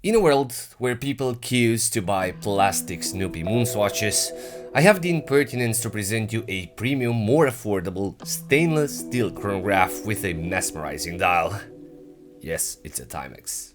In a world where people queues to buy plastic Snoopy moon swatches, I have the impertinence to present you a premium, more affordable stainless steel chronograph with a mesmerizing dial. Yes, it's a Timex.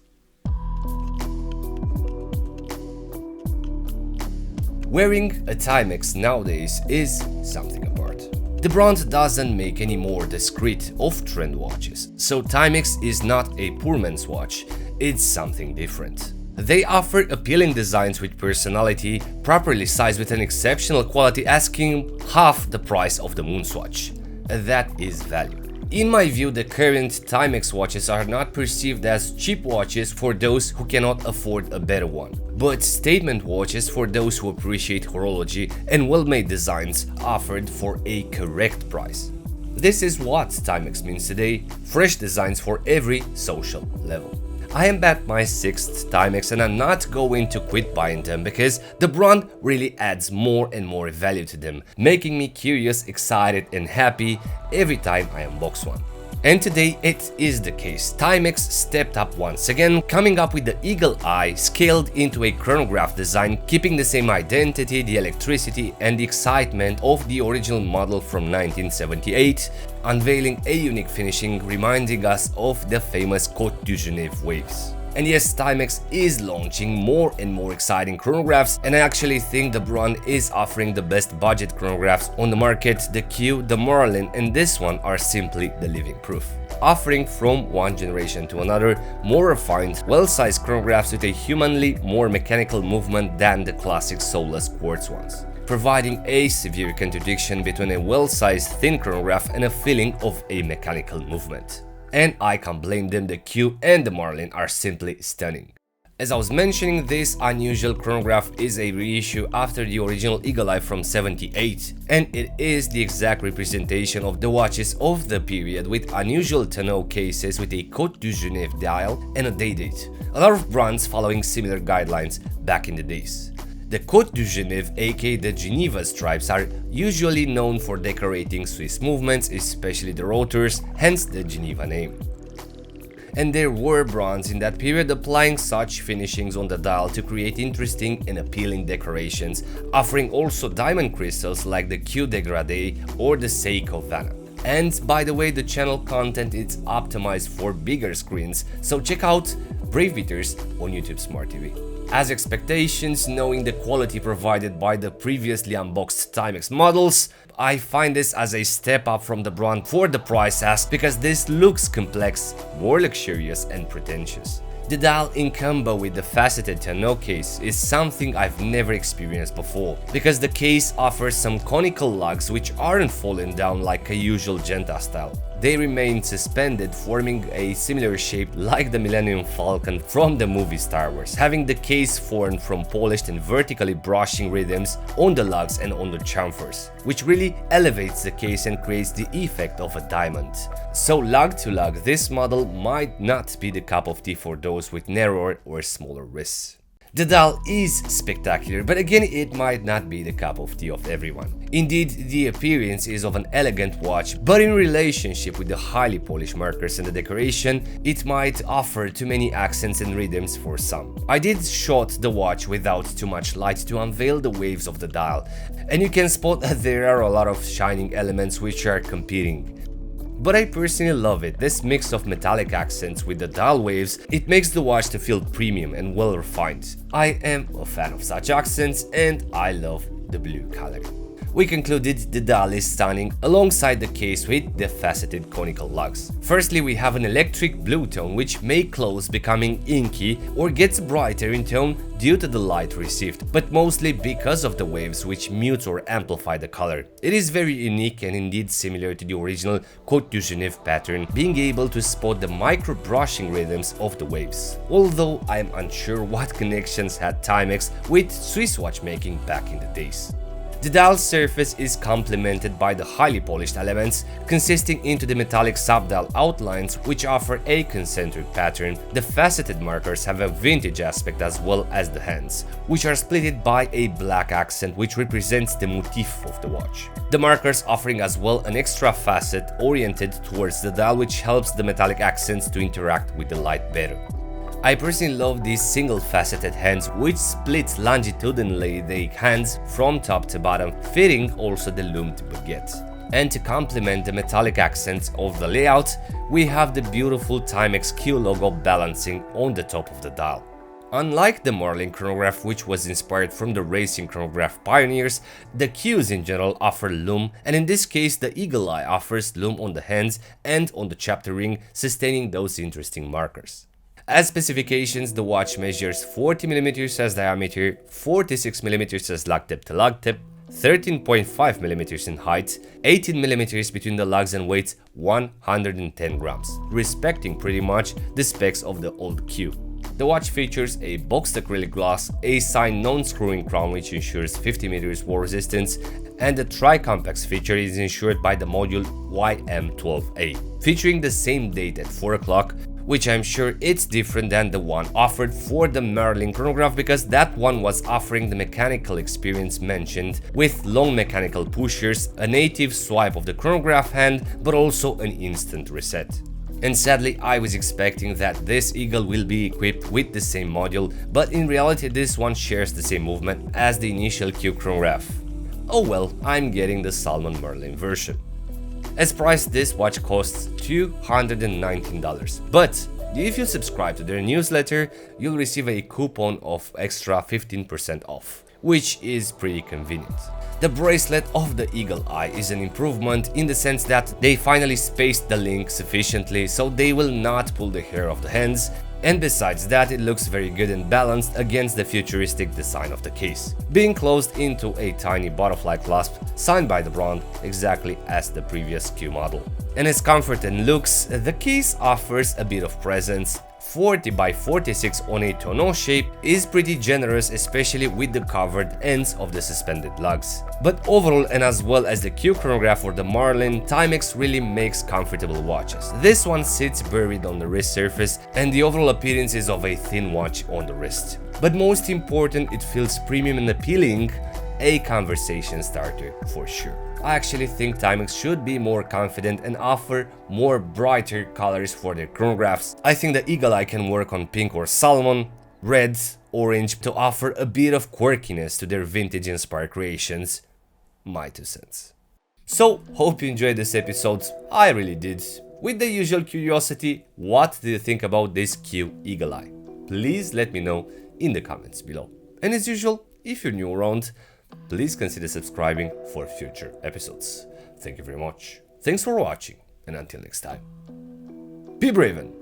Wearing a Timex nowadays is something apart. The brand doesn't make any more discreet off-trend watches, so Timex is not a poor man's watch, it's something different. They offer appealing designs with personality, properly sized with an exceptional quality, asking half the price of the Moonswatch. That is value. In my view, the current Timex watches are not perceived as cheap watches for those who cannot afford a better one, but statement watches for those who appreciate horology and well-made designs offered for a correct price. This is what Timex means today: fresh designs for every social level. I am at my 6th Timex and I'm not going to quit buying them because the brand really adds more and more value to them, making me curious, excited and happy every time I unbox one. And today it is the case. Timex stepped up once again, coming up with the Eagle Eye scaled into a chronograph design, keeping the same identity, the electricity and the excitement of the original model from 1978, unveiling a unique finishing reminding us of the famous Côte du Genève waves. And yes, Timex is launching more and more exciting chronographs, and I actually think the brand is offering the best budget chronographs on the market. The Q, the Marlin and this one are simply the living proof. Offering from one generation to another more refined, well-sized chronographs with a humanly more mechanical movement than the classic soulless quartz ones, providing a severe contradiction between a well-sized thin chronograph and a feeling of a mechanical movement. And I can't blame them, the Q and the Marlin are simply stunning. As I was mentioning, this unusual chronograph is a reissue after the original Eagle Eye from 78, and it is the exact representation of the watches of the period, with unusual tonneau cases with a Côte du Genève dial and a day date. A lot of brands following similar guidelines back in the days. The Côte du Genève, aka the Geneva stripes, are usually known for decorating Swiss movements, especially the rotors, hence the Geneva name. And there were brands in that period applying such finishings on the dial to create interesting and appealing decorations, offering also diamond crystals like the Q Degradé or the Seiko Vanna. And by the way, the channel content is optimized for bigger screens, so check out Brave Beaters on YouTube Smart TV. As expectations, knowing the quality provided by the previously unboxed Timex models, I find this as a step up from the brand for the price asked, because this looks complex, more luxurious and pretentious. The dial in combo with the faceted tonneau case is something I've never experienced before, because the case offers some conical lugs which aren't falling down like a usual Genta style. They remain suspended, forming a similar shape like the Millennium Falcon from the movie Star Wars, having the case formed from polished and vertically brushing rhythms on the lugs and on the chamfers, which really elevates the case and creates the effect of a diamond. So lug to lug, this model might not be the cup of tea for those with narrower or smaller wrists. The dial is spectacular, but again it might not be the cup of tea of everyone. Indeed, the appearance is of an elegant watch, but in relationship with the highly polished markers and the decoration, it might offer too many accents and rhythms for some. I did shot the watch without too much light to unveil the waves of the dial, and you can spot that there are a lot of shining elements which are competing. But I personally love it, this mix of metallic accents with the dial waves. It makes the watch to feel premium and well refined. I am a fan of such accents and I love the blue color. We concluded the dial is stunning alongside the case with the faceted conical lugs. Firstly, we have an electric blue tone which may close becoming inky or gets brighter in tone due to the light received, but mostly because of the waves which mute or amplify the color. It is very unique and indeed similar to the original Côte du Genève pattern, being able to spot the micro brushing rhythms of the waves. Although I am unsure what connections had Timex with Swiss watchmaking back in the days. The dial surface is complemented by the highly polished elements, consisting into the metallic subdial outlines which offer a concentric pattern. The faceted markers have a vintage aspect as well as the hands, which are splitted by a black accent which represents the motif of the watch. The markers offering as well an extra facet oriented towards the dial which helps the metallic accents to interact with the light better. I personally love these single-faceted hands which split longitudinally the hands from top to bottom, fitting also the loomed baguette. And to complement the metallic accents of the layout, we have the beautiful Timex Q logo balancing on the top of the dial. Unlike the Marlin chronograph, which was inspired from the racing chronograph pioneers, the Qs in general offer loom, and in this case the Eagle Eye offers loom on the hands and on the chapter ring, sustaining those interesting markers. As specifications, the watch measures 40mm as diameter, 46mm as lug tip to lug tip, 13.5mm in height, 18mm between the lugs and weighs 110 grams, respecting pretty much the specs of the old Q. The watch features a boxed acrylic glass, a signed non-screwing crown which ensures 50 meters war resistance, and the tri-complex feature is ensured by the module YM12A, featuring the same date at 4 o'clock, which I'm sure it's different than the one offered for the Marlin chronograph because that one was offering the mechanical experience mentioned with long mechanical pushers, a native swipe of the chronograph hand, but also an instant reset. And sadly, I was expecting that this Eagle will be equipped with the same module, but in reality this one shares the same movement as the initial Q chronograph. Oh well, I'm getting the Salmon Merlin version. As price, this watch costs $219, but if you subscribe to their newsletter, you'll receive a coupon of extra 15% off, which is pretty convenient. The bracelet of the Eagle Eye is an improvement in the sense that they finally spaced the link sufficiently so they will not pull the hair off the hands, and besides that it looks very good and balanced against the futuristic design of the case, being closed into a tiny butterfly clasp signed by the brand exactly as the previous Q model. And as comfort and looks, the case offers a bit of presence. 40 by 46 on a tonneau shape is pretty generous, especially with the covered ends of the suspended lugs. But overall, and as well as the Q chronograph or the Marlin, Timex really makes comfortable watches. This one sits buried on the wrist surface and the overall appearance is of a thin watch on the wrist. But most important, it feels premium and appealing, a conversation starter for sure. I actually think Timex should be more confident and offer more brighter colors for their chronographs. I think the Eagle Eye can work on pink or salmon, red, orange to offer a bit of quirkiness to their vintage inspired creations. My 2 cents. So, hope you enjoyed this episode. I really did. With the usual curiosity, what do you think about this Q Eagle Eye? Please let me know in the comments below. And as usual, if you're new around, please consider subscribing for future episodes. Thank you very much. Thanks for watching, and until next time, be brave and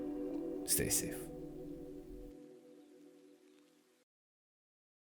stay safe.